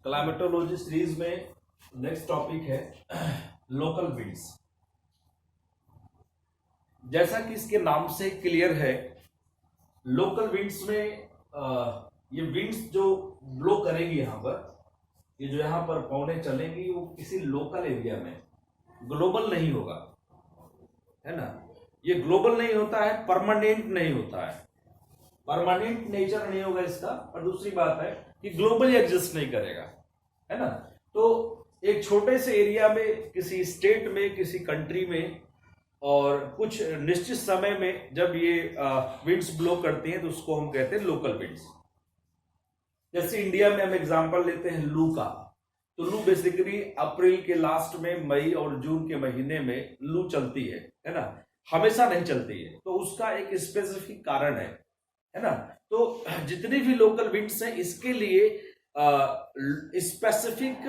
Climatology series में next topic है local winds. जैसा कि इसके नाम से क्लियर है, लोकल विंड्स में ये विंड्स जो ब्लो करेंगी यहाँ पर, ये जो यहाँ पर पवने चलेंगी वो किसी लोकल एरिया में, ग्लोबल नहीं होगा, है ना। ये ग्लोबल नहीं होता है, परमानेंट नहीं होता है, परमानेंट नेचर नहीं होगा इसका। और दूसरी बात है कि ग्लोबली एग्जिस्ट नहीं करेगा, है ना। तो एक छोटे से एरिया में, किसी स्टेट में, किसी कंट्री में, और कुछ निश्चित समय में जब ये विंड्स ब्लो करती हैं तो उसको हम कहते हैं लोकल विंड्स। जैसे इंडिया में हम एग्जांपल लेते हैं लू का, तो लू बेसिकली अप्रैल के लास्ट में, मई और जून के महीने में लू चलती है ना। हमेशा नहीं चलती है, तो उसका एक स्पेसिफिक कारण है ना। तो जितनी भी लोकल विंड्स हैं इसके लिए specific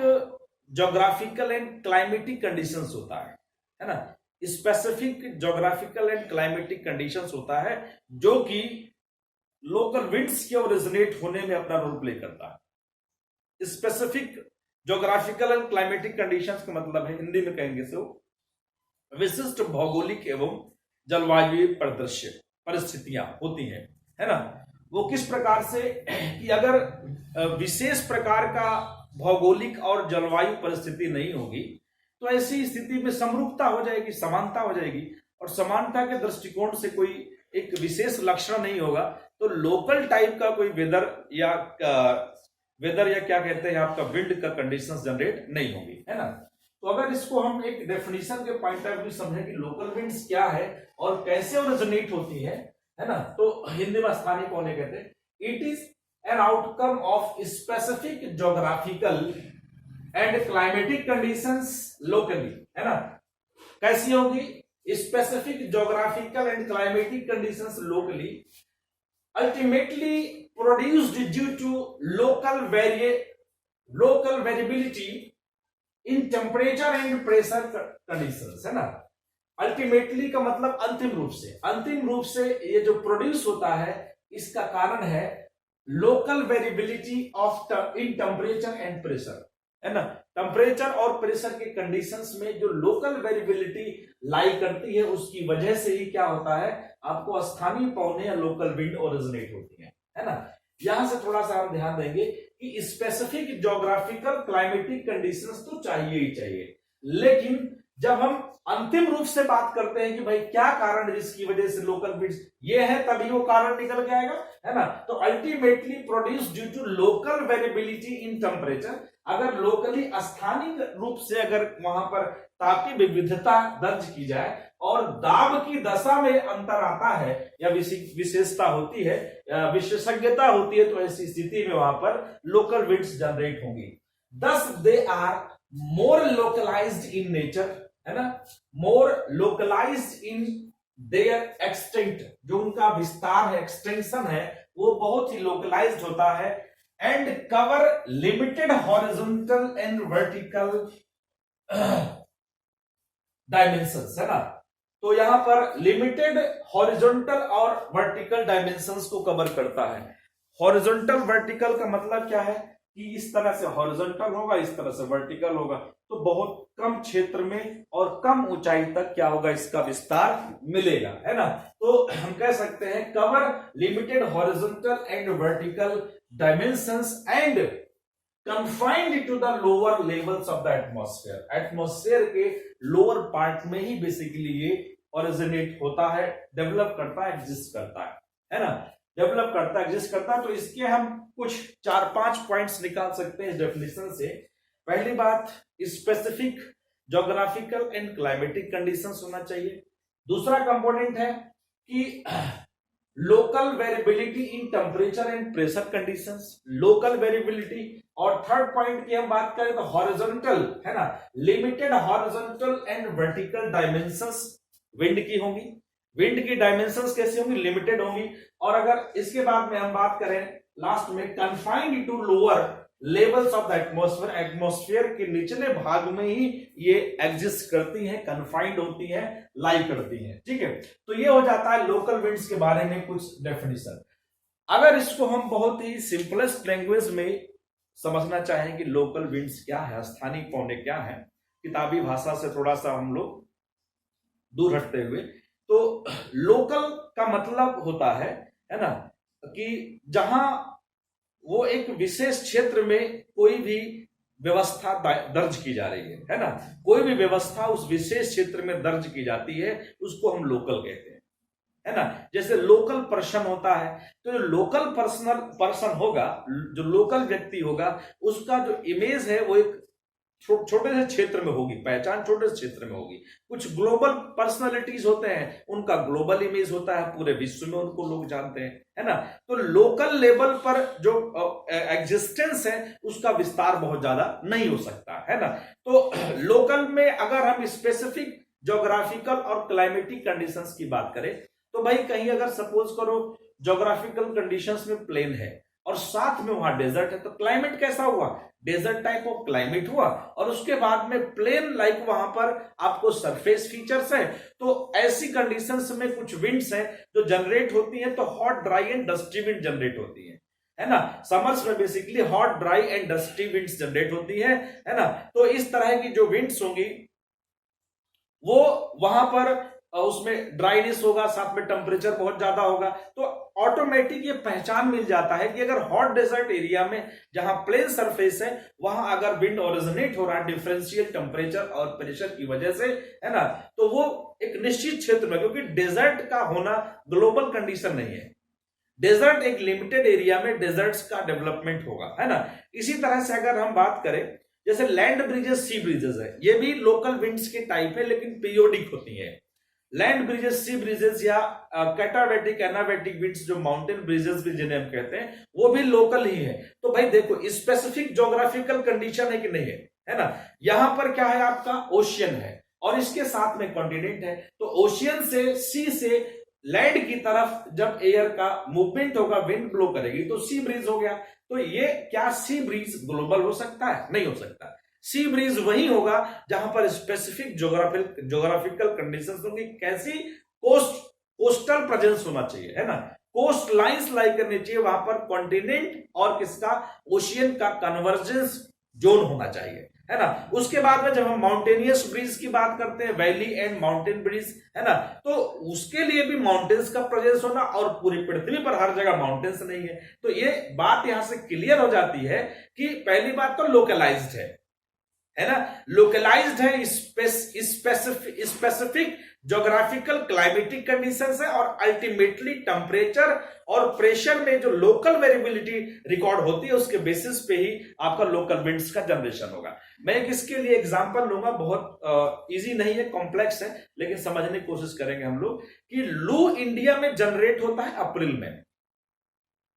geographical and climatic conditions होता है ना। Specific geographical and climatic conditions होता है जो कि लोकल विंड्स के ओरिजिनेट होने में अपना रोल प्ले करता है। Specific geographical and climatic conditions का मतलब है, हिंदी में कहेंगे सो विशिष्ट भौगोलिक एवं जलवायु परिस्थितियां होती हैं, है ना। वो किस प्रकार से कि अगर विशेष प्रकार का भौगोलिक और जलवायु परिस्थिति नहीं होगी तो ऐसी स्थिति में समरूपता हो जाएगी, समानता हो जाएगी, और समानता के दृष्टिकोण से कोई एक विशेष लक्षण नहीं होगा तो लोकल टाइप का कोई वेदर या क्या कहते हैं आपका विंड का कंडीशंस जनरेट नहीं होगी, है ना। तो अगर इसको हम एक डेफिनेशन के पॉइंट ऑफ व्यू समझें कि लोकल विंड्स क्या है और कैसे ओरिजिनेट होती है ना, तो हिंदी में स्थानीय पवनें कहते हैं। It is an outcome of specific geographical and climatic conditions locally, है ना। कैसी होगी? Specific geographical and climatic conditions locally ultimately produced due to local variability in temperature and pressure conditions, है ना। अल्टीमेटली का मतलब अंतिम रूप से ये जो प्रोड्यूस होता है इसका कारण है local variability of in temperature and pressure, है ना। टेम्परेचर और प्रेशर के कंडीशंस में जो लोकल वेरिएबिलिटी लाई करती है उसकी वजह से ही क्या होता है, आपको स्थानीय पवनें या लोकल विंड ओरिजिनेट होती है ना। यहां से थोड़ा सा हम ध्यान देंगे कि स्पेसिफिक ज्योग्राफिकल क्लाइमेटिक कंडीशंस तो चाहिए ही चाहिए, लेकिन जब हम अंतिम रूप से बात करते हैं कि भाई क्या कारण है जिसकी वजह से लोकल विंड्स ये है, तभी वो कारण निकल के आएगा, है ना। तो ultimately produce due to local variability in temperature. अगर लोकली स्थानीय रूप से अगर वहां पर ताप की विविधता दर्ज की जाए और दाब की दशा में अंतर आता है या विशेषता होती है, विशेषज्ञता होती है, तो ऐसी स्थिति में वहां पर लोकल विंड्स जनरेट होंगी। Thus they are more localised in nature, है ना, more localised in their extent, जो उनका विस्तार है, एक्सटेंशन है, वो बहुत ही लोकलाइज्ड होता है, and cover limited horizontal and vertical dimensions, है ना। तो यहां पर लिमिटेड हॉरिजॉन्टल और वर्टिकल डायमेंशंस को कवर करता है। हॉरिजॉन्टल वर्टिकल का मतलब क्या है कि इस तरह से हॉरिजॉन्टल होगा, इस तरह से वर्टिकल होगा, तो बहुत कम क्षेत्र में और कम ऊंचाई तक क्या होगा, इसका विस्तार मिलेगा, है ना। तो हम कह सकते हैं cover limited horizontal and vertical dimensions and confined to the lower levels of the atmosphere. Atmosphere के लोअर पार्ट में ही बेसिकली ये ओरिजिनेट होता है, डेवलप करता है, एग्जिस्ट करता है ना। डेवलप करता है, एग्जिस्ट करता है। तो इसके हम कुछ 4-5 पॉइंट्स निकाल सकते हैं इस डेफिनेशन से। पहली बात, specific geographical and climatic conditions होना चाहिए। दूसरा कंपोनेंट है कि local variability in temperature and pressure conditions, local variability. और थर्ड पॉइंट की हम बात करें तो हॉरिजॉन्टल, है ना, limited horizontal and vertical dimensions wind की होंगी। विंड की डायमेंशंस कैसी होंगी? लिमिटेड होंगी। और अगर इसके बाद में हम बात करें लास्ट में, confined to lower levels of the atmosphere, atmosphere के निचले भाग में ही ये एग्जिस्ट करती हैं, कन्फाइंड होती हैं, लाई करती हैं, ठीक है। तो ये हो जाता है लोकल विंड्स के बारे में कुछ डेफिनेशन। अगर इसको हम बहुत ही सिंपलेस्ट लैंग्वेज में समझना चाहें कि लोकल विंड्स क्या है, स्थानीय पौने क्या है, किताबी भाषा से थोड़ा सा हम लोग दूर हटते हुए, तो लोकल का मतलब होता है ना, कि जहां वो एक विशेष क्षेत्र में कोई भी व्यवस्था दर्ज की जा रही है ना, कोई भी व्यवस्था उस विशेष क्षेत्र में दर्ज की जाती है, उसको हम लोकल कहते हैं, है ना। जैसे लोकल पर्सन होता है, तो जो लोकल पर्सन होगा, जो लोकल व्यक्ति होगा, उसका जो इमेज है वो एक छोटे से क्षेत्र में होगी, पहचान छोटे से क्षेत्र में होगी। कुछ ग्लोबल पर्सनालिटीज होते हैं, उनका ग्लोबल इमेज होता है, पूरे विश्व में उनको लोग जानते हैं, है ना। तो लोकल लेवल पर जो एग्जिस्टेंस है उसका विस्तार बहुत ज्यादा नहीं हो सकता, है ना। तो लोकल में अगर हम स्पेसिफिक ज्योग्राफिकल और क्लाइमेटिक कंडीशंस की बात करें, तो भाई कहीं अगर सपोज करो ज्योग्राफिकल कंडीशंस में प्लेन है और साथ में वहां डेजर्ट है, तो क्लाइमेट कैसा हुआ, डेजर्ट टाइप ऑफ क्लाइमेट हुआ। और उसके बाद में प्लेन लाइक वहां पर आपको सरफेस फीचर्स है, तो ऐसी कंडीशंस में कुछ विंड्स हैं जो जनरेट होती हैं, तो hot dry and dusty wind generate होती है ना। समर्स में basically hot dry and dusty winds generate होती है ना। तो इस तरह की जो विंड्स होंगी वो वहां पर उसमें ड्राइनेस होगा, साथ में टेम्परेचर बहुत ज्यादा होगा, तो ऑटोमेटिक ये पहचान मिल जाता है कि अगर हॉट डेजर्ट एरिया में जहां प्लेन सरफेस है वहां अगर विंड ओरिजिनेट हो रहा है डिफरेंशियल टेम्परेचर और प्रेशर की वजह से, है ना, तो वो एक निश्चित क्षेत्र में, क्योंकि डेजर्ट का होना ग्लोबल कंडीशन नहीं है, डेजर्ट एक लिमिटेड एरिया में डेजर्ट्स का डेवलपमेंट होगा, है ना। इसी तरह से अगर हम बात करें, जैसे लैंड ब्रिजेस, सी ब्रिजेस है, ये भी लोकल विंड्स के टाइप है लेकिन पीरियोडिक होती है। लैंड ब्रिजेस, सी ब्रिजेस या कैटाबैटिक, एनाबैटिक विंड्स, जो माउंटेन ब्रिजेस भी जिन्हें हम कहते हैं, वो भी लोकल ही है। तो भाई देखो स्पेसिफिक ज्योग्राफिकल कंडीशन है कि नहीं है ना। यहां पर क्या है, आपका ओशियन है और इसके साथ में कॉन्टिनेंट है, तो ओशियन से, सी से लैंड की तरफ जब एयर का मूवमेंट होगा, विंड ब्लो करेगी, तो सी ब्रीज हो गया। तो ये क्या सी ब्रीज ग्लोबल हो सकता है? नहीं हो सकता। सी ब्रीज वही होगा जहां पर स्पेसिफिक ज्योग्राफिकल कंडीशंस होंगी। कैसी? कोस्टल प्रेजेंस होना चाहिए, है ना, कोस्ट लाइंस लाई करनी चाहिए, वहां पर कॉन्टिनेंट और किसका, ओशियन का कन्वर्जेंस जोन होना चाहिए, है ना। उसके बाद में जब हम माउंटेनियस ब्रीज की बात करते हैं, वैली एंड माउंटेन ब्रीज, है ना, तो उसके लिए भी माउंटेन्स का प्रेजेंस होना, और पूरी पृथ्वी पर हर जगह माउंटेन्स नहीं है। तो ये बात यहां से क्लियर हो जाती है कि पहली बात तो लोकलाइज्ड है ना, लोकलाइज्ड है, स्पेसिफिक ज्योग्राफिकल क्लाइमेटिक कंडीशंस है, और अल्टीमेटली टेम्परेचर और प्रेशर में जो लोकल वेरिएबिलिटी रिकॉर्ड होती है उसके बेसिस पे ही आपका लोकल विंड्स का जनरेशन होगा। मैं एक इसके लिए एग्जांपल लूंगा, बहुत इजी नहीं है, कॉम्प्लेक्स है, लेकिन समझने की कोशिश करेंगे हम लोग कि लू इंडिया में जनरेट होता है अप्रैल में।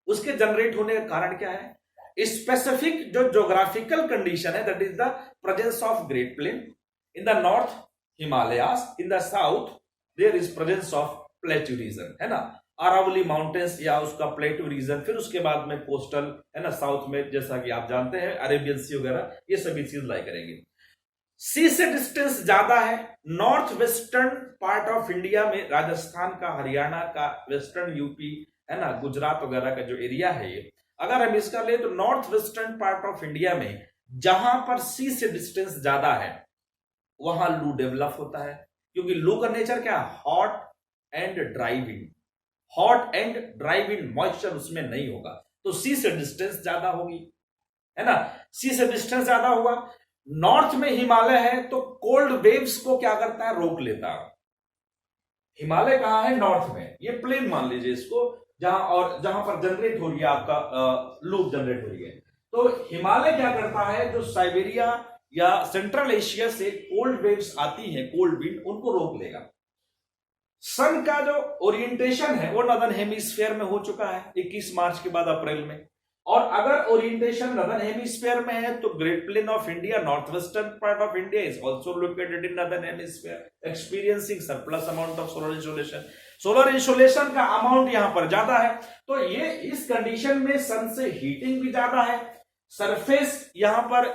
उसके जनरेट होने का कारण क्या है? स्पेसिफिक जो ज्योग्राफिकल कंडीशन है, that is the presence of great plain in the north, Himalayas in the south, there is presence of plateau region, है ना, अरावली माउंटेन्स या उसका प्लेट्यू रीजन, फिर उसके बाद में कोस्टल, है ना, साउथ में जैसा कि आप जानते हैं अरेबियन सी वगैरह, ये सभी चीज लाई करेंगे। सी से डिस्टेंस ज्यादा है, north western part of India में, राजस्थान का, हरियाणा का, वेस्टर्न यूपी, है ना, गुजरात वगैरह का जो एरिया है ये, अगर हम इसका ले तो north western part of India में जहां पर सी से डिस्टेंस ज्यादा है वहां लू डेवलप होता है, क्योंकि लू का नेचर क्या है? Hot and dry wind, hot and dry wind, moisture उसमें नहीं होगा, तो सी से डिस्टेंस ज्यादा होगी, है ना। सी से डिस्टेंस ज्यादा हुआ, नॉर्थ में हिमालय है तो कोल्ड वेव्स को क्या करता है? रोक लेता है। हिमालय कहां है? नॉर्थ में, ये प्लेन मान लीजिए इसको, जहां पर जनरेट हो रही है आपका लूप जनरेट हो रही है, तो हिमालय क्या करता है? जो साइबेरिया या सेंट्रल एशिया से कोल्ड वेव्स आती हैं, कोल्ड विंड, उनको रोक लेगा। सन का जो ओरिएंटेशन है वो नॉर्दर्न हेमिस्फीयर में हो चुका है 21 मार्च के बाद अप्रैल में, और अगर ओरिएंटेशन नॉर्दर्न हेमिस्फीयर में है तो great plain of India, north western part of India is also located in northern hemisphere, experiencing surplus amount of solar insolation. Solar insolation का अमाउंट यहां पर ज्यादा है, तो ये इस कंडीशन में सन से हीटिंग भी ज्यादा है, सरफेस यहां पर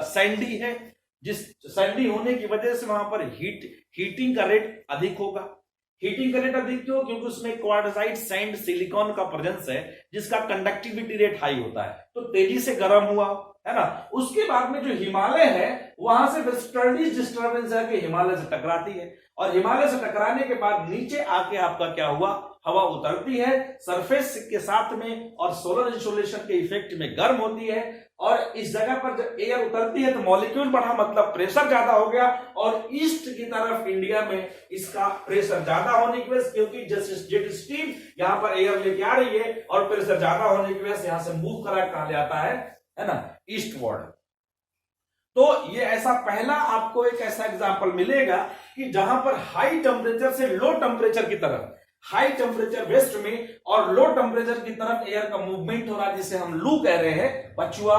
सैंडी है, जिस सैंडी होने की वजह से वहां पर हीटिंग का रेट अधिक होगा, हीटिंग करंट अधिक क्यों? क्योंकि उसमें क्वार्टजाइट सैंड सिलिकॉन का प्रेजेंस है जिसका कंडक्टिविटी रेट हाई होता है, तो तेजी से गर्म हुआ, है ना। उसके बाद में जो हिमालय है वहां से वेस्टर्ली डिस्टर्बेंस है कि हिमालय से टकराती है, और हिमालय से टकराने के बाद नीचे आके आपका क्या हुआ, हवा उतरती है सरफेस के साथ में और सोलर इंसोलेशन के इफेक्ट में गर्म होती है, और इस जगह पर जब एयर उतरती है तो मॉलिक्यूल बढ़ा, मतलब प्रेशर ज्यादा हो गया, और ईस्ट की तरफ इंडिया में इसका प्रेशर ज्यादा होने की वजह से, क्योंकि जेट स्ट्रीम यहां पर एयर लेके आ रही है और प्रेशर ज्यादा होने की वजह से यहां से मूव करा कहां ले आता है ना, ईस्टवर्ड। तो ये ऐसा पहला आपको एक ऐसा एग्जांपल मिलेगा कि जहां पर हाई टेम्परेचर से लो टेम्परेचर की तरफ, हाई टेम्परेचर वेस्ट में और लो टेम्परेचर की तरफ एयर का मूवमेंट हो रहा है, जिसे हम लू कह रहे हैं, पछुआ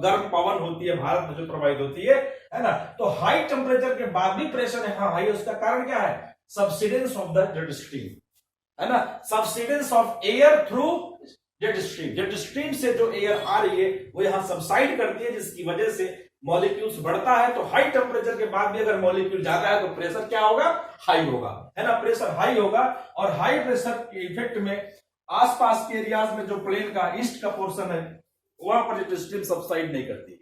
गर्म पवन होती है भारत में जो प्रवाहित होती है ना। तो हाई टेम्परेचर के बाद भी प्रेशर यहाँ हाई, उसका कारण क्या है, subsidence of the jet stream, है ना, subsidence of air through jet stream. Jet stream से जो एयर आ रही है वो यहां सबसाइड करती है, जिसकी वजह से मॉलिक्यूल्स बढ़ता है। तो हाई टेम्परेचर के बाद भी अगर मॉलिक्यूल जाता है तो प्रेशर क्या होगा, हाई होगा, है ना, प्रेशर हाई होगा। और हाई प्रेशर के इफेक्ट में आसपास के एरियाज में जो प्लेन का ईस्ट का पोर्शन है वहां पर जेट स्ट्रीम सबसाइड नहीं करती,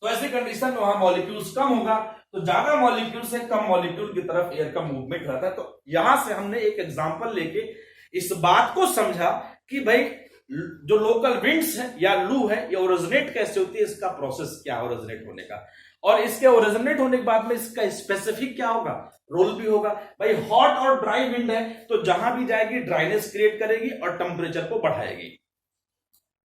तो ऐसी कंडीशन में वहां मॉलिक्यूल्स कम होगा, तो ज्यादा मॉलिक्यूल से कम मॉलिक्यूल की तरफ एयर का मूवमेंट रहता है। तो यहां से हमने एक एग्जांपल लेके इस बात को समझा कि भाई जो लोकल विंड्स है या लू है ये ओरिजिनेट कैसे होती है, इसका प्रोसेस क्या है ओरिजिनेट होने का, और इसके ओरिजिनेट होने के बाद में इसका स्पेसिफिक क्या होगा, रोल भी होगा। भाई हॉट और ड्राई विंड है तो जहां भी जाएगी ड्राइनेस क्रिएट करेगी और टेम्परेचर को बढ़ाएगी,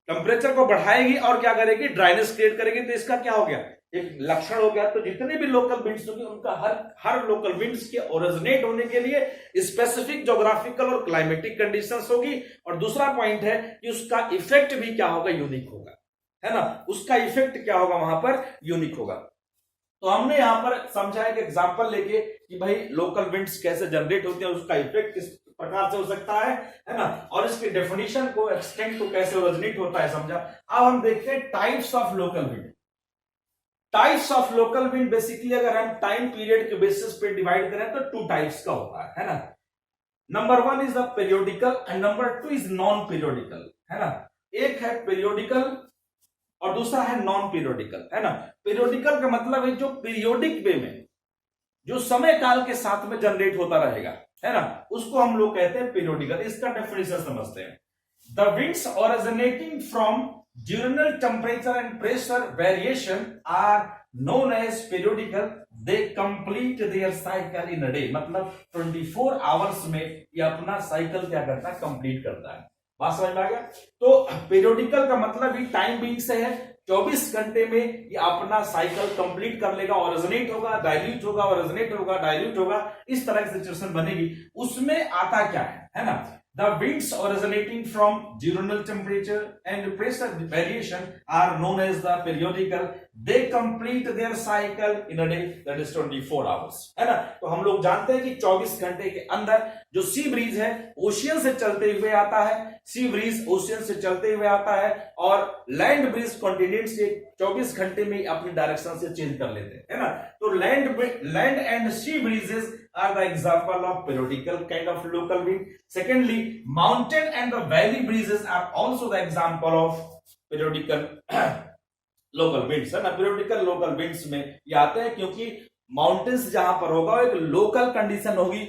टेम्परेचर को बढ़ाएगी और क्या करेगी, ड्राइनेस क्रिएट करेगी। तो इसका क्या हो गया, एक लक्षण हो गया। तो जितने भी लोकल विंड्स होंगे उनका हर लोकल विंड्स के ओरिजिनेट होने के लिए स्पेसिफिक ज्योग्राफिकल और क्लाइमेटिक कंडीशंस होगी, और दूसरा पॉइंट है कि उसका इफेक्ट भी क्या होगा, यूनिक होगा, है ना, उसका इफेक्ट क्या होगा वहां पर, यूनिक होगा। तो हमने यहां पर समझा एक एग्जांपल लेके कि भाई लोकल विंड्स कैसे जनरेट होते हैं, उसका इफेक्ट किस प्रकार से हो सकता है ना, और इसकी डेफिनेशन को, एक्सटेंट को कैसे ओरिजिनेट होता है समझा। अब हम देखते हैं types of local wind. Types of local wind basically अगर हम टाइम पीरियड के बेसिस पे डिवाइड करें तो 2 टाइप्स का होता है ना। Number 1 is the periodical and number 2 is non periodical, है ना। एक है पीरियोडिकल और दूसरा है नॉन पीरियोडिकल, है ना। पीरियोडिकल का मतलब है जो पीरियोडिक वे में, जो समय काल के साथ में जनरेट होता रहेगा, है ना, उसको हम लोग कहते हैं पीरियोडिकल। इसका डेफिनेशन समझते हैं। The winds originating from diurnal temperature and pressure variation are known as periodical. They complete their cycle in a day. मतलब 24 आवर्स में ये अपना साइकिल क्या करता है, कंप्लीट करता है। बात समझ में आ गया। तो पीरियोडिकल का मतलब ही टाइम बीइंग से है, 24 घंटे में ये अपना साइकिल कंप्लीट कर लेगा, ओरिजिनेट होगा, डाइल्यूट होगा, ओरिजिनेट होगा, डाइल्यूट होगा, इस तरह की सिचुएशन बनेगी। उसमें आता क्या है ना, the winds originating from diurnal temperature and pressure variation are known as the periodical. They complete their cycle in a day, that is 24 hours, है ना। तो हम लोग जानते हैं कि 24 घंटे के अंदर जो सी ब्रीज है ओशियन से चलते हुए आता है, सी ब्रीज ओशियन से चलते हुए आता है, और लैंड ब्रीज कॉन्टिनेंट से 24 घंटे में अपनी डायरेक्शन से चेंज कर लेते हैं, है ना। तो land and sea breezes are the example of periodical kind of local wind. Secondly, mountain and the valley breezes are also the example of periodical local winds, है ना। periodical local winds में ये आते हैं क्योंकि माउंटेन्स जहां पर होगा एक लोकल कंडीशन होगी,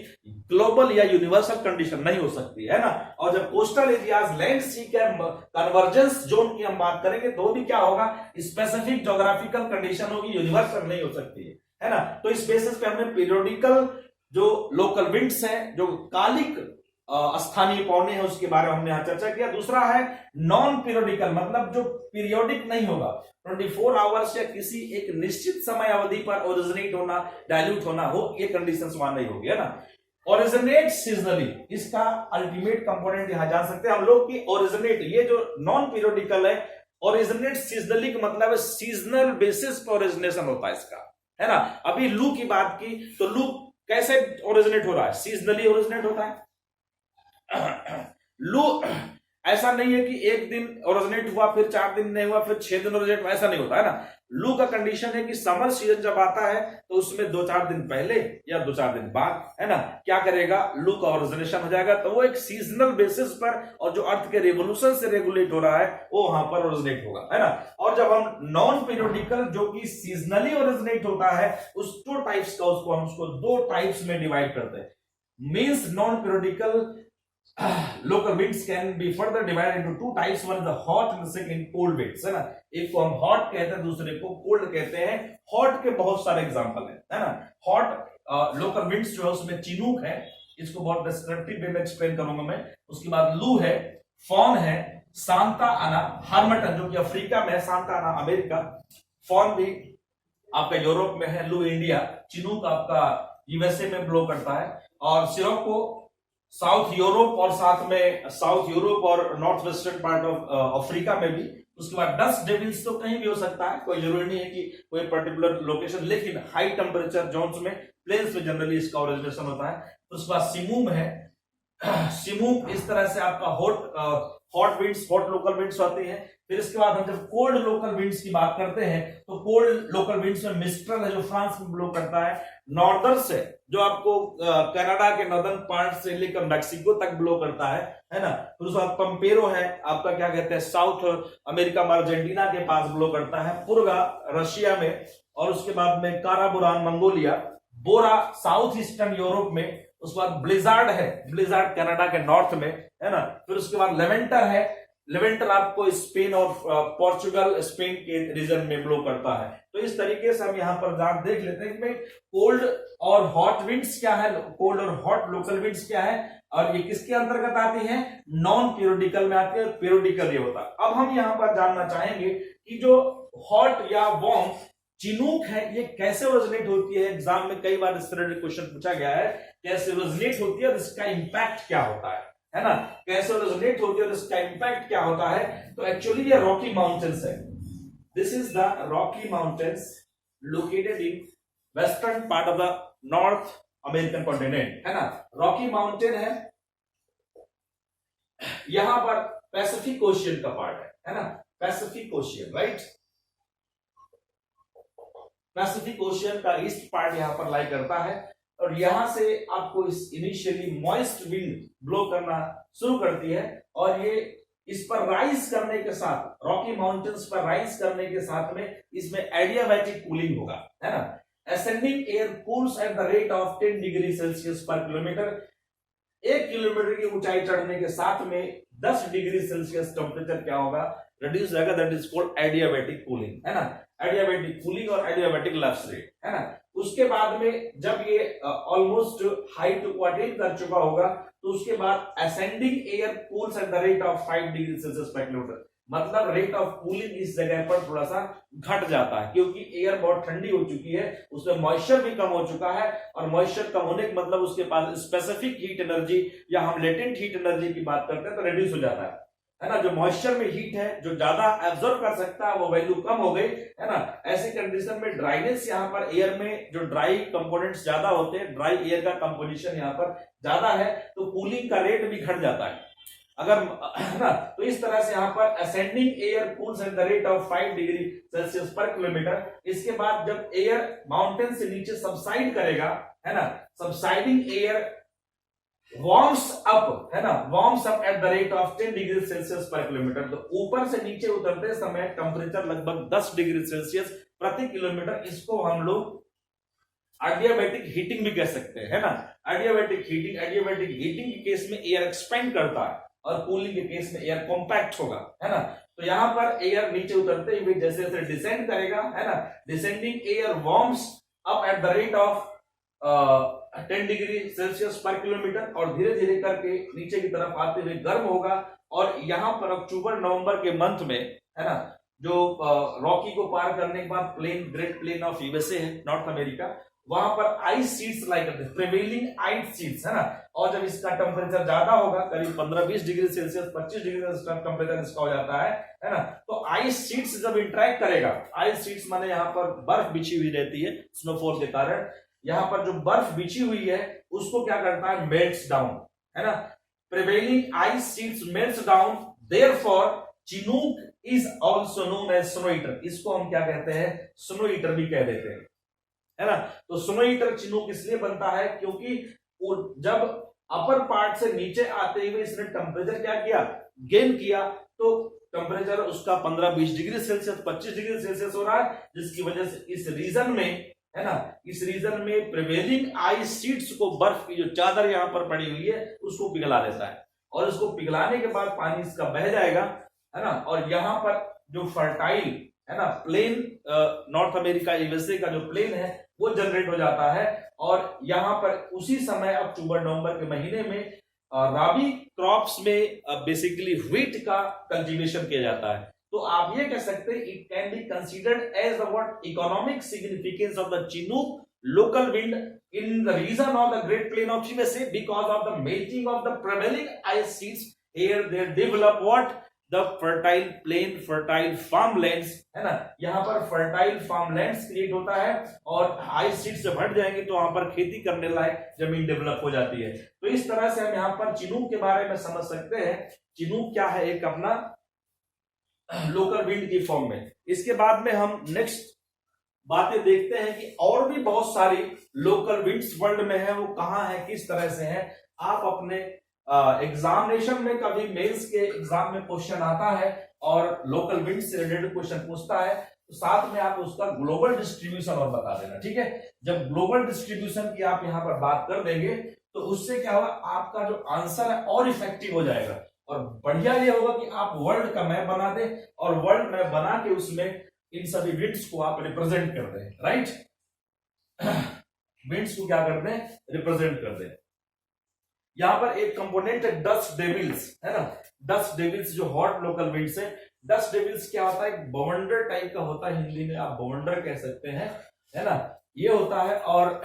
ग्लोबल या यूनिवर्सल कंडीशन नहीं हो सकती, है ना। और जब कोस्टल एरियाज लैंड सी के कन्वर्जेंस जोन की हम बात करेंगे तो भी क्या होगा, स्पेसिफिक ज्योग्राफिकल कंडीशन होगी, यूनिवर्सल नहीं हो सकती है ना। तो इस बेसिस पे हमने पीरियोडिकल जो लोकल विंड्स हैं, जो कालिक स्थानीय पौने हैं, उसके बारे में हमने यहां चर्चा किया। दूसरा है नॉन पीरियोडिकल, मतलब जो पीरियोडिक नहीं होगा, 24 आवर्स या किसी एक निश्चित समय अवधि पर ओरिजिनेट होना, डाइल्यूट होना हो, ये कंडीशंस वहां नहीं होगी, है ना। ओरिजिनेट सीजनली, इसका अल्टीमेट कंपोनेंट यहां जान सकते हैं हम लोग कि ओरिजिनेट, ये जो नॉन पीरियोडिकल है, ओरिजिनेट सीजनली का मतलब है सीजनल बेसिस पर ओरिजिनेशन होता है इसका, है ना। अभी लू की बात की तो लू कैसे ओरिजिनेट हो रहा है, सीजनली ओरिजिनेट होता है। लू ऐसा नहीं है कि एक दिन ओरिजिनेट हुआ फिर 4 दिन नहीं हुआ फिर 6 दिन ओरिजिनेट हुआ, ऐसा नहीं होता है ना। लू का कंडीशन है कि समर सीजन जब आता है तो उसमें 2-4 दिन पहले या 2-4 दिन बाद, है ना, क्या करेगा, लू का ओरिजिनेशन हो जाएगा। तो वो एक सीजनल बेसिस पर और जो अर्थ के रेवोल्यूशन से रेगुलेट हो रहा है वो वहां पर ओरिजिनेट होगा, है ना। और जब हम नॉन पीरियोडिकल जो कि सीजनली ओरिजिनेट होता है उस 2 टाइप्स का हम उसको 2 टाइप्स में डिवाइड करते हैं। Means non periodical local winds can be further divided into 2 types. One is the hot and the second cold winds, है ना। एक को हम hot कहते हैं, दूसरे को cold कहते हैं। hot के बहुत सारे एग्जांपल है ना। hot local winds जो है उसमें चिनूक है, इसको बहुत डिस्क्रिप्टिव वे में एक्सप्लेन करूंगा मैं। उसके बाद लू है, फॉन है, सांता आना, हार्मटन जो कि अफ्रीका में है, सांता आना अमेरिका, फॉन भी आपका यूरोप में है, लू इंडिया, चिनूक आपका यूएसए में ब्लो करता है, और सिरोको साउथ यूरोप और साथ में साउथ यूरोप और north western part of Africa में भी। उसके बाद डस्ट डेविल्स तो कहीं भी हो सकता है, कोई जरूरी नहीं है कि कोई पर्टिकुलर लोकेशन, लेकिन हाई टेम्परेचर जोन्स में, प्लेन्स में जनरली इसका ओरिजिनेशन होता है। उसके बाद सिमूम है, सिमूम इस तरह से आपका hot winds, hot local winds होती है। फिर इसके बाद हम जब कोल्ड लोकल विंड्स की बात करते हैं तो कोल्ड लोकल विंड्स में मिस्ट्रल है जो फ्रांस में ब्लो करता है, नॉर्दर्न से जो आपको कनाडा के नॉर्दर्न पार्ट से लेकर मैक्सिको तक ब्लो करता है ना। फिर उसके बाद पंपेरो है आपका, क्या कहते हैं, साउथ अमेरिका में अर्जेंटीना के पास ब्लो करता है, पुरगा रशिया में, और उसके बाद में काराबुरान मंगोलिया, बोरा साउथ ईस्टर्न यूरोप में। उसके बाद ब्लिजार्ड है, ब्लिजार्ड कनाडा के नॉर्थ में, है ना। फिर उसके बाद लेवेंटर है, लेवेंटर आपको स्पेन और पोर्चुगल, स्पेन के रीजन में ब्लो करता है। तो इस तरीके से हम यहाँ पर देख लेते हैं कि कोल्ड और हॉट विंड्स क्या है, कोल्ड और हॉट लोकल विंड्स क्या है, और ये किसके अंतर्गत आती है, नॉन पीरियोडिकल में आती है, पीरियोडिकल ये होता है। अब हम यहाँ पर जानना चाहेंगे कि जो हॉट या वार्म चिनूक है ये कैसे ओरिजिनेट होती है। एग्जाम में कई बार इस तरह के क्वेश्चन पूछा गया है, कैसे ओरिजिनेट होती है और इसका इंपैक्ट क्या होता है ना, कैसे ओरिजिनेट होती है और इसका इंपैक्ट क्या होता है। तो एक्चुअली ये रॉकी माउंटेन्स है, this is the Rocky mountains located in western part of the north American continent, है ना। रॉकी माउंटेन है, यहां पर पैसिफिक ओशियन का पार्ट है ना, Pacific ocean, right. Pacific ocean का ईस्ट पार्ट यहां पर लाई करता है, और यहां से आपको इस इनिशियली मॉइस्ट विंड ब्लो करना शुरू करती है, और ये इस पर राइज करने के साथ, रॉकी माउंटेन्स पर राइज करने के साथ में इसमें एडियाबैटिक कूलिंग होगा, है ना। Ascending air cools at the rate of 10 degree Celsius पर किलोमीटर। 1 किलोमीटर की ऊंचाई चढ़ने के साथ में 10 डिग्री सेल्सियस टेम्परेचर क्या होगा, रिड्यूस जाएगा, that is called adiabatic cooling, है ना। एडियाबैटिक कूलिंग और एडियाबैटिक लैप्स रेट, है ना। उसके बाद में जब ये ऑलमोस्ट हाइट को अटेन कर चुका होगा तो उसके बाद ascending air cools at the rate of 5 degree Celsius पर किलोमीटर, मतलब रेट ऑफ कूलिंग इस जगह पर थोड़ा सा घट जाता है, क्योंकि एयर बहुत ठंडी हो चुकी है, उसमें मॉइस्चर भी कम हो चुका है, और मॉइस्चर कम होने का मतलब उसके पास स्पेसिफिक हीट एनर्जी या हम लेटेंट हीट एनर्जी की बात करते हैं तो रिड्यूस हो जाता है ना। जो मॉइस्चर में हीट है जो ज्यादा एब्जॉर्ब कर सकता है वो वैल्यू कम हो गई, है ना। ऐसी कंडीशन में ड्राइनेस यहाँ पर एयर में जो ड्राई कंपोनेंट्स ज्यादा होते हैं, ड्राई एयर का कंपोजिशन यहाँ पर ज्यादा है, तो कूलिंग का रेट भी घट जाता है अगर, है ना। तो इस तरह से यहाँ पर ascending air cools at the rate of 5 degree Celsius पर किलोमीटर। इसके बाद जब एयर माउंटेन से नीचे सबसाइड करेगा, है ना, सबसाइडिंग एयर वार्म्स अप, है ना, warms up at the rate of 10 degree Celsius पर किलोमीटर। तो ऊपर से नीचे उतरते समय टेम्परेचर लगभग 10 डिग्री सेल्सियस प्रति किलोमीटर, इसको हम लोग एडियाबैटिक हीटिंग भी कह सकते हैं, है ना। एडियाबैटिक हीटिंग के केस में एयर एक्सपेंड करता है और कूलिंग के केस में एयर कॉम्पैक्ट होगा, है ना। तो यहां पर एयर नीचे उतरते हुए जैसे जैसे डिसेंड करेगा, है ना, descending air warms up at the rate of 10 degree Celsius पर किलोमीटर, और धीरे धीरे करके नीचे की तरफ आते हुए गर्म होगा। और यहां पर अक्टूबर नवंबर के मंथ में, है ना, जो रॉकी को पार करने के बाद ग्रेट प्लेन ऑफ यूएसए है, नॉर्थ अमेरिका, वहां पर आइस शीट्स लाई करते हैं, प्रिवेलिंग आइस शीट्स, है ना। और जब इसका टेम्परेचर ज्यादा होगा, करीब 15-20 degree Celsius, 25 degree Celsius temperature इसका हो जाता है ना। तो आइस शीट्स जब इंटरेक्ट करेगा, आइस शीट्स माने यहाँ पर बर्फ बिछी हुई रहती है स्नोफॉल के कारण, यहाँ पर जो बर्फ बिछी हुई है उसको क्या करता है, मेल्ट्स डाउन, है ना। Prevailing ice sheets melts down therefore chinook is also known as snow eater, इसको हम क्या कहते हैं, स्नो ईटर भी कह देते हैं, है ना। तो स्नो ईटर चिनूक इसलिए बनता है क्योंकि जब अपर पार्ट से नीचे आते हुए इसने टेम्परेचर क्या किया, गेन किया, तो टेम्परेचर उसका 15-20 डिग्री सेल्सियस 25 डिग्री सेल्सियस हो रहा है, जिसकी वजह से इस रीजन में, है ना, इस रीजन में प्रिवेलिंग आइस शीट्स को, बर्फ की जो चादर यहां पर पड़ी हुई है उसको पिघला लेता है, और उसको पिघलाने के बाद पानी इसका बह जाएगा, है ना। और यहाँ पर जो फर्टाइल, है ना, प्लेन, नॉर्थ अमेरिका यूएसए का जो प्लेन है वो जनरेट हो जाता है, और यहाँ पर उसी समय अक्टूबर नवंबर के महीने में राबी क्रॉप्स में बेसिकली व्हीट का कल्टीवेशन किया जाता है। तो आप ये कह सकते हैं it can be considered as the what economic significance of the chinook local wind in the region of the Great Plain of USA because of the melting of the prevailing ice sheets. Here they develop what, the fertile plain, fertile farmlands, है ना। यहाँ पर fertile farmlands create होता है, और ice sheets जब हट जाएंगे तो वहां पर खेती करने लायक जमीन डेवलप हो जाती है। तो इस तरह से हम यहाँ पर चिनूक के बारे में समझ सकते हैं। चिनूक क्या है, एक अपना लोकल विंड की फॉर्म में। इसके बाद में हम नेक्स्ट बातें देखते हैं कि और भी बहुत सारी लोकल विंड्स वर्ल्ड में है, वो कहां है, किस तरह से है। आप अपने एग्जामिनेशन में कभी मेंस के एग्जाम में क्वेश्चन आता है और लोकल विंड से रिलेटेड क्वेश्चन पूछता है, तो साथ में आप उसका ग्लोबल डिस्ट्रीब्यूशन और बता देना, ठीक है। जब ग्लोबल डिस्ट्रीब्यूशन की आप यहां पर बात कर देंगे तो उससे क्या होगा, आपका जो आंसर है और इफेक्टिव हो जाएगा, और बढ़िया ये होगा कि आप वर्ल्ड का मैप बना दें, और वर्ल्ड मैप बना के उसमें इन सभी विंड्स को आप रिप्रेजेंट कर दें, राइट। विंड्स को क्या कर दें, रिप्रेजेंट कर दें। यहां पर एक कंपोनेंट है डस्ट डेविल्स, है ना। डस्ट डेविल्स जो हॉट लोकल विंड्स है। डस्ट डेविल्स क्या होता है, एक बवंडर टाइप का होता है, हिंदी में आप बवंडर कह सकते हैं, है ना। ये होता है और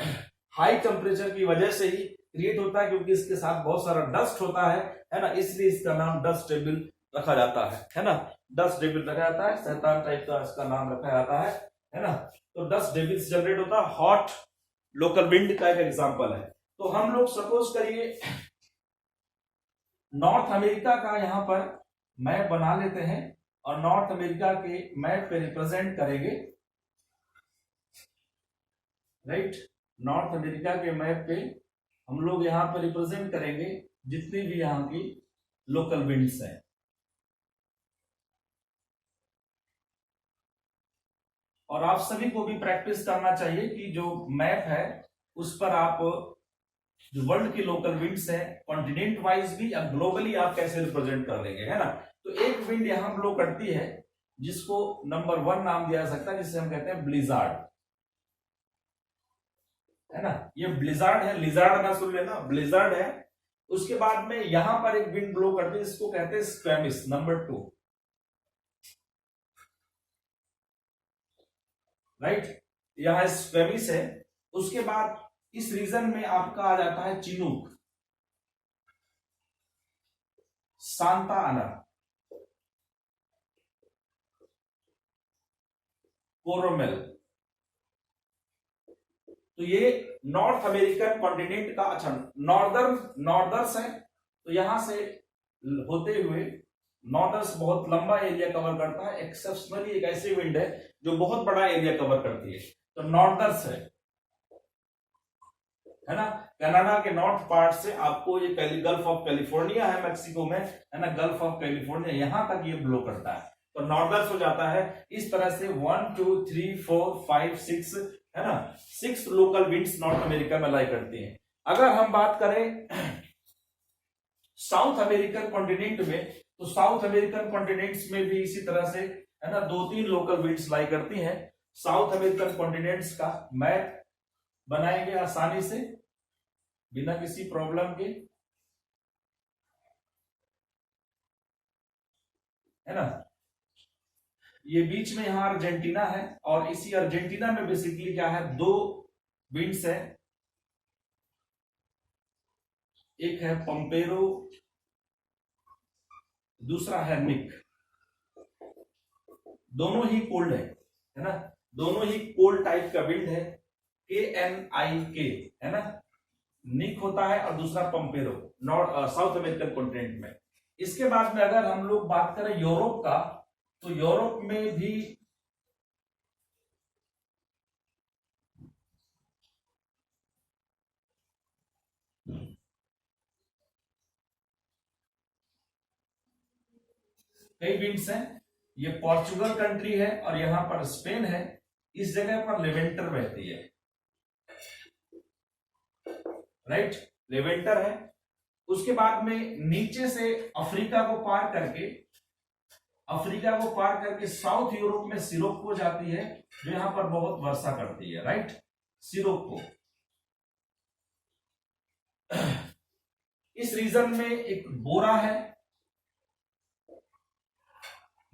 हाई टेम्परेचर की वजह से ही क्रिएट होता है, क्योंकि इसके साथ बहुत सारा डस्ट होता है ना, इसलिए इसका नाम डस्ट डेविल रखा जाता है ना। डस्ट डेविल रखा जाता है, शैतान टाइप का इसका नाम रखा जाता है ना। तो डस्ट डेविल्स जनरेट होता है, हॉट लोकल विंड का एक एग्जांपल है। तो हम लोग सपोज करिए नॉर्थ अमेरिका का यहां पर मैप बना लेते हैं, और नॉर्थ अमेरिका के मैप पे रिप्रेजेंट करेंगे, राइट। नॉर्थ अमेरिका के मैप पे हम लोग यहां पर रिप्रेजेंट करेंगे जितनी भी यहां की लोकल विंड्स हैं। और आप सभी को भी प्रैक्टिस करना चाहिए कि जो मैप है उस पर आप जो वर्ल्ड की लोकल विंड्स है कॉन्टिनेंट वाइज भी या ग्लोबली आप कैसे रिप्रेजेंट कर लेंगे, है ना। तो एक विंड यहां ब्लो करती है जिसको नंबर 1 नाम दिया जा सकता है, जिसे हम कहते हैं ब्लिजार्ड, है ना। ये ब्लिजार्ड है, लिजार्ड ना सुन लेना, ब्लिजार्ड है। उसके बाद में यहां पर एक विंड ब्लो करती है जिसको कहते हैं स्क्वेमिस, नंबर 2, राइट। यहां स्क्वेमिस है। उसके बाद इस रीजन में आपका आ जाता है चिनूक, सांता आना, कोरोमेल। तो ये नॉर्थ अमेरिकन कॉन्टिनेंट का, अच्छा नॉर्दर्स है, तो यहां से होते हुए नॉर्दर्स बहुत लंबा एरिया कवर करता है। एक्सेप्शनली एक ऐसी विंड है जो बहुत बड़ा एरिया कवर करती है, तो नॉर्दर्स है ना। कनाडा के नॉर्थ पार्ट से आपको ये गल्फ ऑफ कैलिफोर्निया है मेक्सिको में, है ना, गल्फ ऑफ कैलिफोर्निया, यहां तक ये ब्लो करता है, तो नॉर्दर्स हो जाता है। इस तरह से 1 2 3 4 5 6, है ना, 6 लोकल विंड्स नॉर्थ अमेरिका में लाई करती हैं। अगर हम बात करें साउथ अमेरिकन कॉन्टिनेंट में, तो साउथ अमेरिकन कॉन्टिनेंट्स में भी इसी तरह से, है ना, 2-3 लोकल विंड्स लाई करती हैं। साउथ अमेरिकन कॉन्टिनेंट्स का मैप बनाएंगे आसानी से बिना किसी प्रॉब्लम के, है ना। ये बीच में यहां अर्जेंटीना है, और इसी अर्जेंटीना में बेसिकली क्या है, 2 विंड्स है, एक है पंपेरो, दूसरा है निक। दोनों ही कोल्ड है ना, दोनों ही कोल्ड टाइप का विंड है, KNIK, है ना। निक होता है और दूसरा पंपेरो, नॉर्थ साउथ अमेरिकन कॉन्टिनेंट में। इसके बाद में अगर हम लोग बात करें यूरोप का, तो यूरोप में भी कई विंड्स हैं। ये पोर्चुगल कंट्री है और यहां पर स्पेन है, इस जगह पर लेवेंटर बहती है, राइट, लेवेंटर है। उसके बाद में नीचे से अफ्रीका को पार करके साउथ यूरोप में सिरोको जाती है, जो यहां पर बहुत वर्षा करती है, राइट, सिरोको। इस रीजन में एक बोरा है,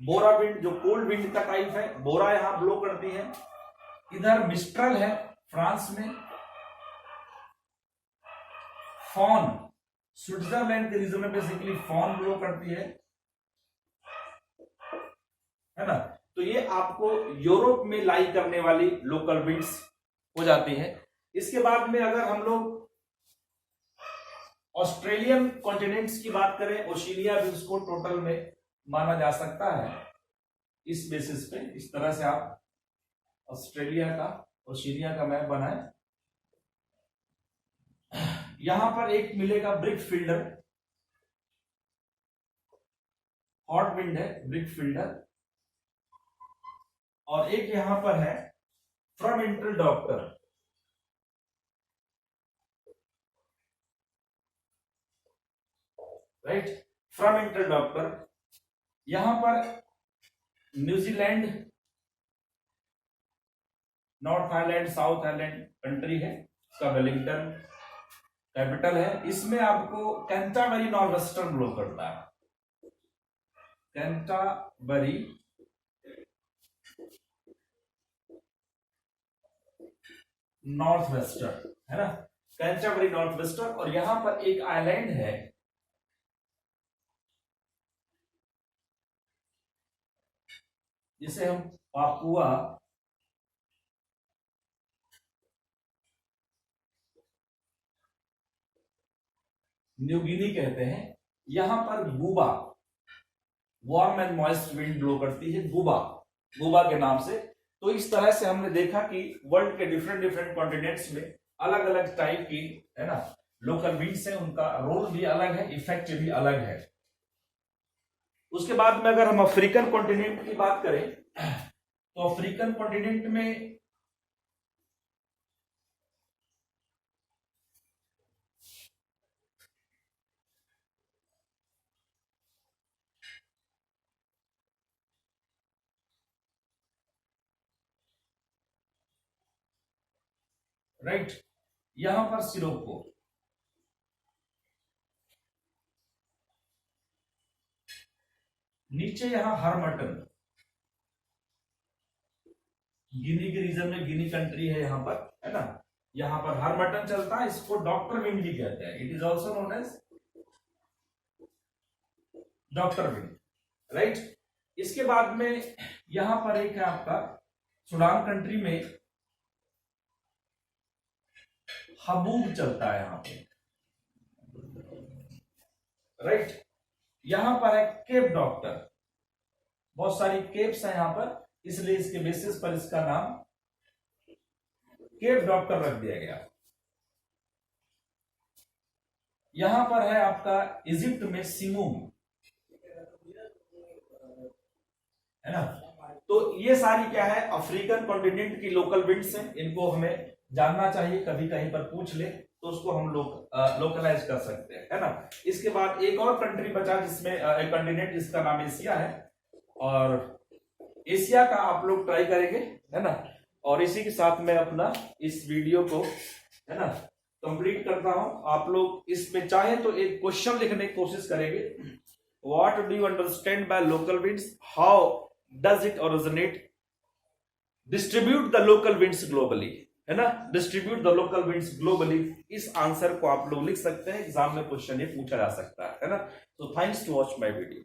बोरा विंड जो कोल्ड विंड का टाइप है, बोरा यहां ब्लो करती है। इधर मिस्ट्रल है फ्रांस में, फॉन स्विट्जरलैंड के रीजन में बेसिकली फॉन ब्लो करती है ना। तो ये आपको यूरोप में लाई करने वाली लोकल विंड्स हो जाती है। इसके बाद में अगर हम लोग ऑस्ट्रेलियन कॉन्टिनेंट्स की बात करें, ओशिनिया भी उसको टोटल में माना जा सकता है। इस बेसिस पे इस तरह से आप ऑस्ट्रेलिया का, ओशिनिया का मैप बनाएं। यहां पर एक मिलेगा ब्रिक फिल्डर, हॉट विंड है ब्रिक फिल्डर, और एक यहां पर है फ्रमेंटल डॉक्टर, राइट, फ्रमेंटल डॉक्टर। यहां पर New Zealand, north island, south island country है, इसका वेलिंगटन कैपिटल है। इसमें आपको कैंटरबरी नॉर्थ वेस्टर्न ब्लो करता है, कैंटरबरी नॉर्थ वेस्टर्न है ना, कैंटरबरी नॉर्थ वेस्टर्न। और यहां पर एक आइलैंड है, जिसे हम पापुआ न्यू गिनी कहते हैं। यहां पर गुबा warm and moist wind blow करती है, गुबा के नाम से। तो इस तरह से हमने देखा कि वर्ल्ड के डिफरेंट कॉन्टिनेंट्स में अलग अलग टाइप की, है ना, लोकल विंड्स है, उनका रोल भी अलग है, इफेक्ट भी अलग है। उसके बाद में अगर हम अफ्रीकन कॉन्टिनेंट की बात करें, तो अफ्रीकन कॉन्टिनेंट में राइट, यहां पर सिरोको, नीचे यहां हरमटन, गिनी के रीजन में, गिनी कंट्री है यहां पर, है ना, यहां पर हरमटन चलता है, इसको डॉक्टर विंड भी कहते हैं, it is also known as doctor wind, right. इसके बाद में यहां पर एक है आपका सूडान कंट्री में हबूब चलता है यहां पे, राइट। यहां पर है केप डॉक्टर, बहुत सारी केप्स हैं यहां पर, इसलिए इसके बेसिस पर इसका नाम केप डॉक्टर रख दिया गया। यहां पर है आपका इजिप्ट में सिमूम, है ना। तो ये सारी क्या है, अफ्रीकन कॉन्टिनेंट की लोकल विंड्स हैं, इनको हमें जानना चाहिए, कभी कहीं पर पूछ ले तो उसको हम लोग लोकलाइज कर सकते हैं, है ना। इसके बाद एक और कंट्री बचा जिसमें एक कॉन्टिनेंट जिसका नाम एशिया है, और एशिया का आप लोग ट्राई करेंगे, है ना। और इसी के साथ मैं अपना इस वीडियो को, है ना, कंप्लीट करता हूं। आप लोग इसमें चाहे तो एक क्वेश्चन लिखने की कोशिश करेंगे, what do you understand by local winds, how does it originate, distribute the local winds globally, है ना, distribute the local winds globally. इस आंसर को आप लोग लिख सकते हैं, एग्जाम में क्वेश्चन ये पूछा जा सकता है ना। तो thanks to watch my video.